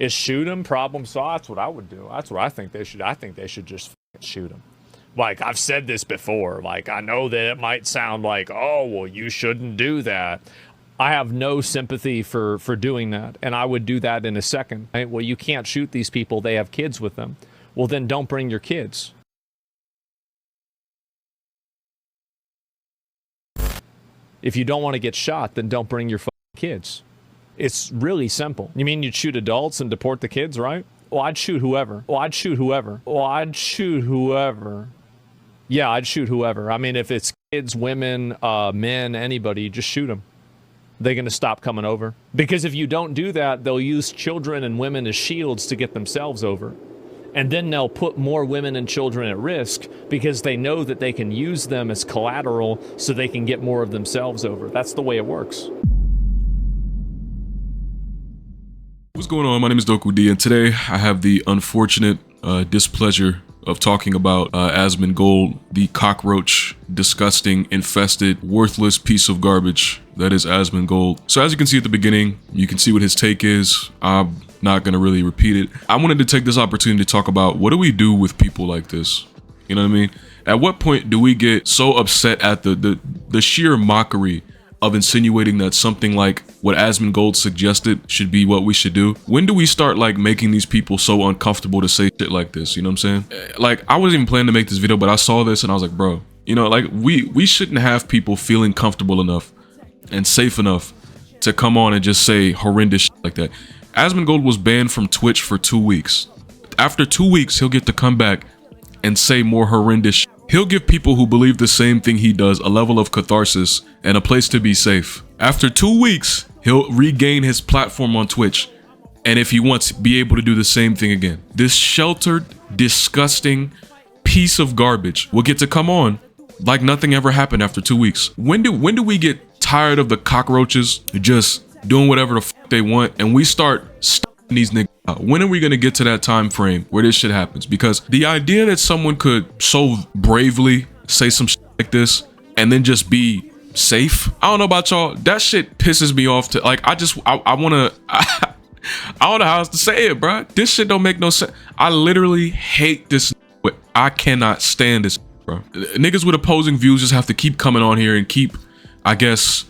is shoot them, problem solved. That's what I would do. That's what I think they should. I think they should just shoot them. Like, I've said this before. Like, I know that it might sound like, oh, well, you shouldn't do that. I have no sympathy for doing that, and I would do that in a second. Right? Well, you can't shoot these people. They have kids with them. Well, then don't bring your kids. If you don't want to get shot, then don't bring your kids. It's really simple. You mean you'd shoot adults and deport the kids, right? Well, I'd shoot whoever. Well, I'd shoot whoever. Well, I'd shoot whoever. Yeah, I'd shoot whoever. I mean, if it's kids, women, men, anybody, just shoot them. They're going to stop coming over. Because if you don't do that, they'll use children and women as shields to get themselves over. And then they'll put more women and children at risk because they know that they can use them as collateral so they can get more of themselves over. That's the way it works. What's going on? My name is DOKUDEE, and today I have the unfortunate displeasure of talking about Asmongold, the cockroach, disgusting, infested, worthless piece of garbage that is Asmongold. So as you can see at the beginning, you can see what his take is. I'm not going to really repeat it. I wanted to take this opportunity to talk about what do we do with people like this? You know what I mean? At what point do we get so upset at the sheer mockery of insinuating that something like what Asmongold suggested should be what we should do? When do we start like making these people so uncomfortable to say shit like this? You know what I'm saying? Like, I wasn't even planning to make this video, but I saw this and I was like, bro, you know, like we shouldn't have people feeling comfortable enough and safe enough to come on and just say horrendous shit like that. Asmongold was banned from Twitch for 2 weeks. After 2 weeks, he'll get to come back and say more horrendous shit. He'll give people who believe the same thing he does a level of catharsis and a place to be safe. After 2 weeks, he'll regain his platform on Twitch, and if he wants, be able to do the same thing again. This sheltered, disgusting piece of garbage will get to come on like nothing ever happened after 2 weeks. When do we get tired of the cockroaches just doing whatever the fuck they want and we start stopping these niggas out? When are we gonna get to that time frame where this shit happens? Because the idea that someone could so bravely say some shit like this and then just be safe, I don't know about y'all, that shit pisses me off. To like, I wanna I don't know how else to say it, bro. This shit don't make no sense. I literally hate this, but I cannot stand this, bro. Niggas with opposing views just have to keep coming on here and keep, I guess,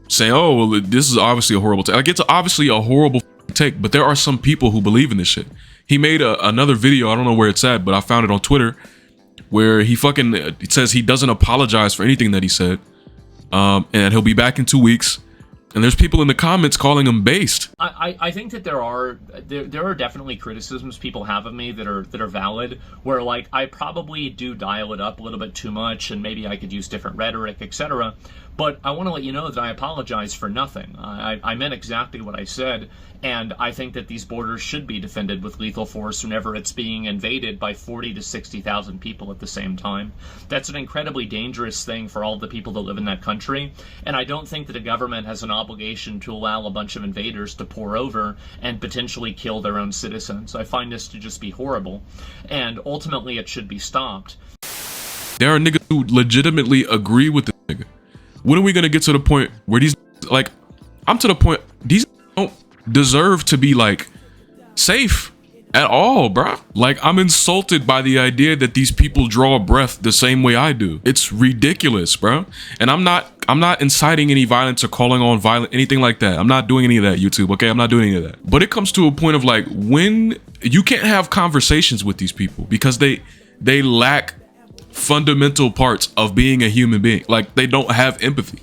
saying, oh, well, this is obviously a horrible take. Like, it's obviously a horrible take, but there are some people who believe in this shit. He made another video, I don't know where it's at, but I found it on Twitter, where he fucking says he doesn't apologize for anything that he said, and he'll be back in 2 weeks. And there's people in the comments calling him based. I think that there are definitely criticisms people have of me that are valid, where like I probably do dial it up a little bit too much and maybe I could use different rhetoric, etc. But I want to let you know that I apologize for nothing. I meant exactly what I said, and I think that these borders should be defended with lethal force whenever it's being invaded by 40 to 60,000 people at the same time. That's an incredibly dangerous thing for all the people that live in that country, and I don't think that a government has an obligation to allow a bunch of invaders to pour over and potentially kill their own citizens. I find this to just be horrible, and ultimately it should be stopped. There are niggas who legitimately agree with this nigga. When are we gonna get to the point where these, like, I'm to the point, these don't deserve to be like safe at all, bruh. Like, I'm insulted by the idea that these people draw breath the same way I do. It's ridiculous, bro. And I'm not inciting any violence or calling on violence, anything like that. I'm not doing any of that, YouTube, okay? I'm not doing any of that. But it comes to a point of like, when you can't have conversations with these people because they lack fundamental parts of being a human being. Like, they don't have empathy.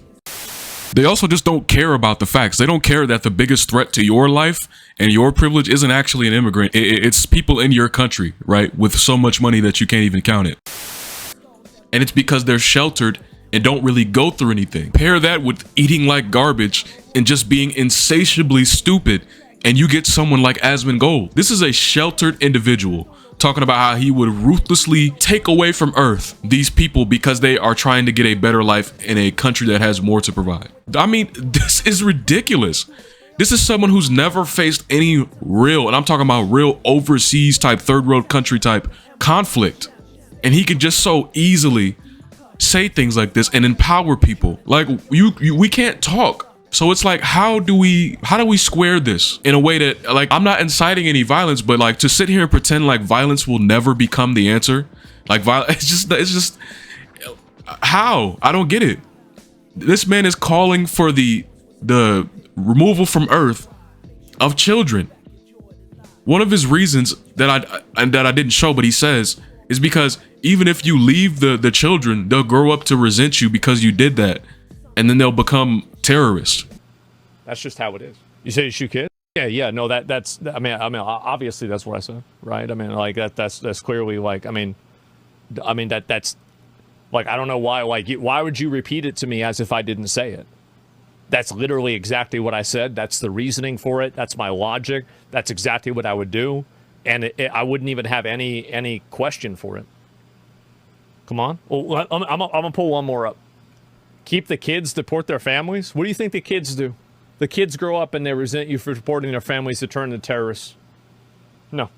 They also just don't care about the facts. They don't care that the biggest threat to your life and your privilege isn't actually an immigrant. It's people in your country, right? With so much money that you can't even count it. And it's because they're sheltered and don't really go through anything. Pair that with eating like garbage and just being insatiably stupid, and you get someone like Asmongold. This is a sheltered individual talking about how he would ruthlessly take away from Earth these people because they are trying to get a better life in a country that has more to provide. I mean, this is ridiculous. This is someone who's never faced any real, and I'm talking about real overseas type, third world country type conflict. And he can just so easily say things like this and empower people. Like, we can't talk So it's like, how do we square this in a way that, like, I'm not inciting any violence, but like to sit here and pretend like violence will never become the answer, like it's just how? I don't get it. This man is calling for the removal from Earth of children. One of his reasons that I didn't show, but he says, is because even if you leave the children, they'll grow up to resent you because you did that, and then they'll become terrorists. That's just how it is. You say you shoot kids? Yeah. No, that's. I mean, obviously that's what I said, right? I mean, like that's clearly like. I mean, that's like, I don't know why. Like, why would you repeat it to me as if I didn't say it? That's literally exactly what I said. That's the reasoning for it. That's my logic. That's exactly what I would do, and I wouldn't even have any question for it. Come on. Well, I'm gonna pull one more up. Keep the kids, deport their families. What do you think the kids do? The kids grow up and they resent you for supporting their families to turn to terrorists. No.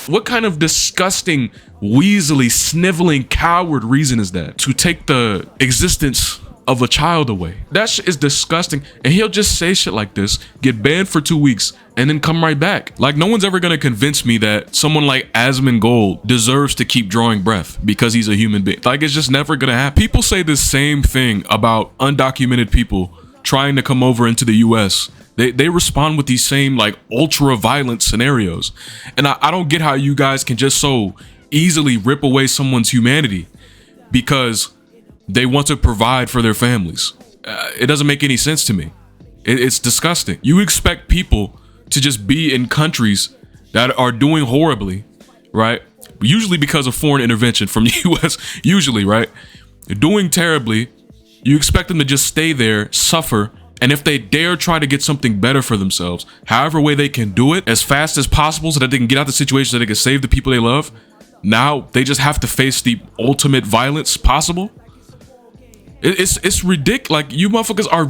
What kind of disgusting, weaselly, sniveling, coward reason is that? To take the existence of a child away. That shit is disgusting. And he'll just say shit like this, get banned for 2 weeks, and then come right back. Like, no one's ever gonna convince me that someone like Asmongold deserves to keep drawing breath because he's a human being. Like, it's just never gonna happen. People say the same thing about undocumented people trying to come over into the US. They respond with these same, like, ultra violent scenarios. And I don't get how you guys can just so easily rip away someone's humanity because they want to provide for their families. It doesn't make any sense to me. It's disgusting. You expect people to just be in countries that are doing horribly, right? Usually because of foreign intervention from the US, usually, right? They're doing terribly. You expect them to just stay there, suffer, and if they dare try to get something better for themselves, however way they can do it as fast as possible so that they can get out of the situation so they can save the people they love, now they just have to face the ultimate violence possible. It's ridiculous. Like, you motherfuckers are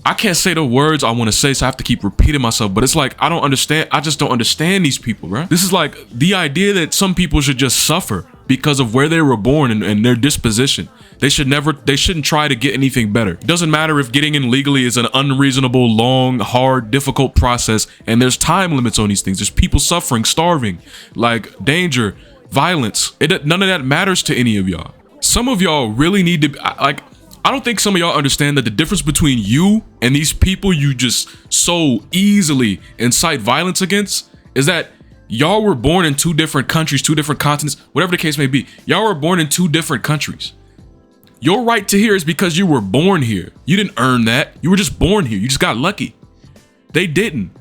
I can't say the words I want to say, so I have to keep repeating myself. But it's like, I don't understand. I just don't understand these people, right? This is like the idea that some people should just suffer because of where they were born and their disposition. They shouldn't try to get anything better. It doesn't matter if getting in legally is an unreasonable, long, hard, difficult process, and there's time limits on these things. There's people suffering, starving, like danger, violence. None of that matters to any of y'all. Some of y'all really need to, like, I don't think some of y'all understand that the difference between you and these people you just so easily incite violence against is that y'all were born in 2 different countries, 2 different continents, whatever the case may be. Y'all were born in 2 different countries. Your right to here is because you were born here. You didn't earn that. You were just born here. You just got lucky. They didn't.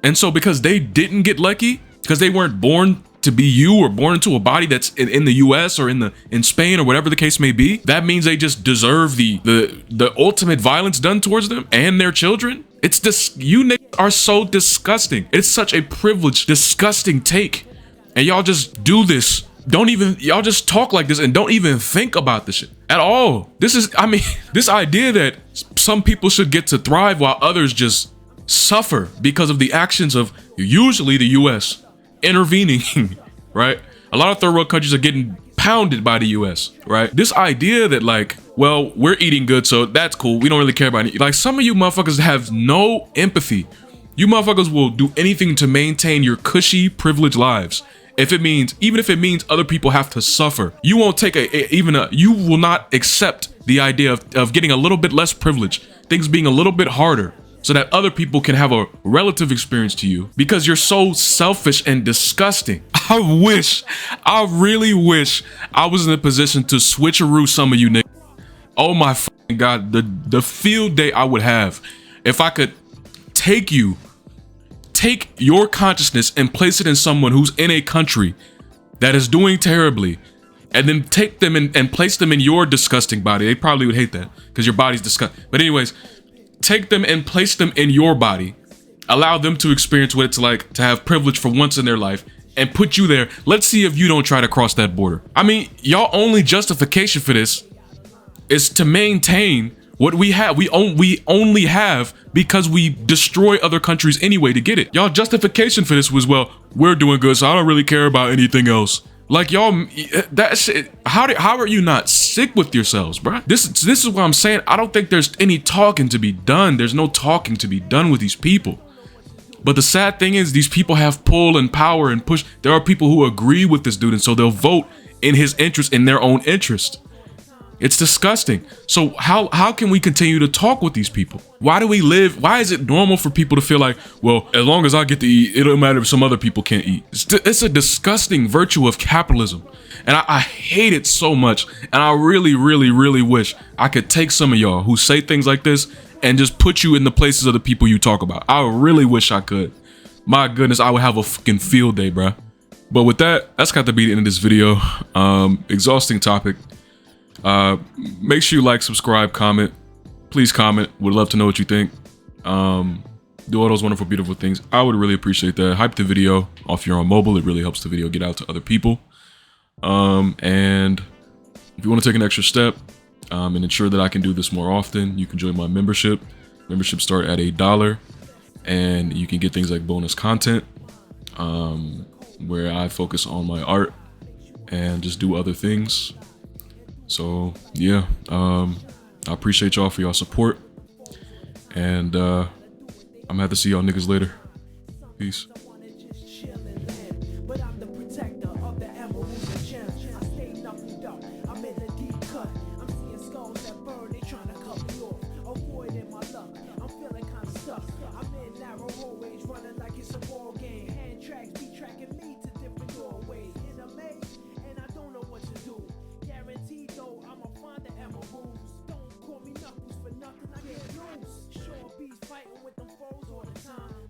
And so because they didn't get lucky, because they weren't born to be you or born into a body that's in the US or in Spain or whatever the case may be, that means they just deserve the ultimate violence done towards them and their children. It's you niggas are so disgusting. It's such a privileged, disgusting take. And y'all just do this. Y'all just talk like this and don't even think about this shit at all. This idea that some people should get to thrive while others just suffer because of the actions of usually the US intervening, right? A lot of third world countries are getting pounded by the US, right? This idea that, like, well, we're eating good, so that's cool. We don't really care about it. Like, some of you motherfuckers have no empathy. You motherfuckers will do anything to maintain your cushy, privileged lives. Even if it means other people have to suffer. You won't take you will not accept the idea of getting a little bit less privilege, things being a little bit harder, so that other people can have a relative experience to you, because you're so selfish and disgusting. I really wish I was in a position to switcheroo some of you niggas. Oh my fucking God, the field day I would have if I could take your consciousness and place it in someone who's in a country that is doing terribly, and then take them and place them in your disgusting body. They probably would hate that because your body's disgusting. But anyways, take them and place them in your body, allow them to experience what it's like to have privilege for once in their life, and put you there. Let's see if you don't try to cross that border. I mean, y'all only justification for this is to maintain what we have. We only have because we destroy other countries anyway to get it. Y'all justification for this was, well, we're doing good, so I don't really care about anything else. Like y'all, that shit. How are you not sick with yourselves, bruh? This is what I'm saying. I don't think there's any talking to be done. There's no talking to be done with these people. But the sad thing is, these people have pull and power and push. There are people who agree with this dude, and so they'll vote in his interest, in their own interest. It's disgusting. So how can we continue to talk with these people? Why do we live? Why is it normal for people to feel like, well, as long as I get to eat, it don't matter if some other people can't eat? It's a disgusting virtue of capitalism. And I hate it so much. And I really, really, really wish I could take some of y'all who say things like this and just put you in the places of the people you talk about. I really wish I could. My goodness, I would have a fucking field day, bruh. But with that, that's got to be the end of this video. Exhausting topic. Make sure you like, subscribe, comment. Please comment. Would love to know what you think. Do all those wonderful, beautiful things. I would really appreciate that. Hype the video off your own mobile. It really helps the video get out to other people. And if you want to take an extra step and ensure that I can do this more often, you can join my membership. Memberships start at $8, and you can get things like bonus content, where I focus on my art and just do other things. So yeah, I appreciate y'all for y'all support, and I'm gonna have to see y'all niggas later. Peace.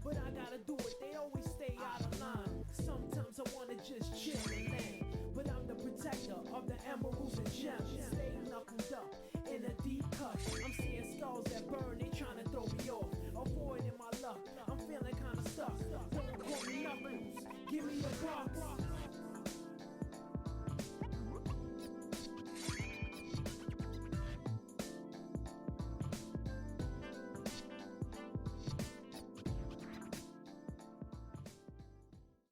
But I gotta do it, they always stay out of line. Sometimes I wanna just chill and land, but I'm the protector of the emeralds and gems.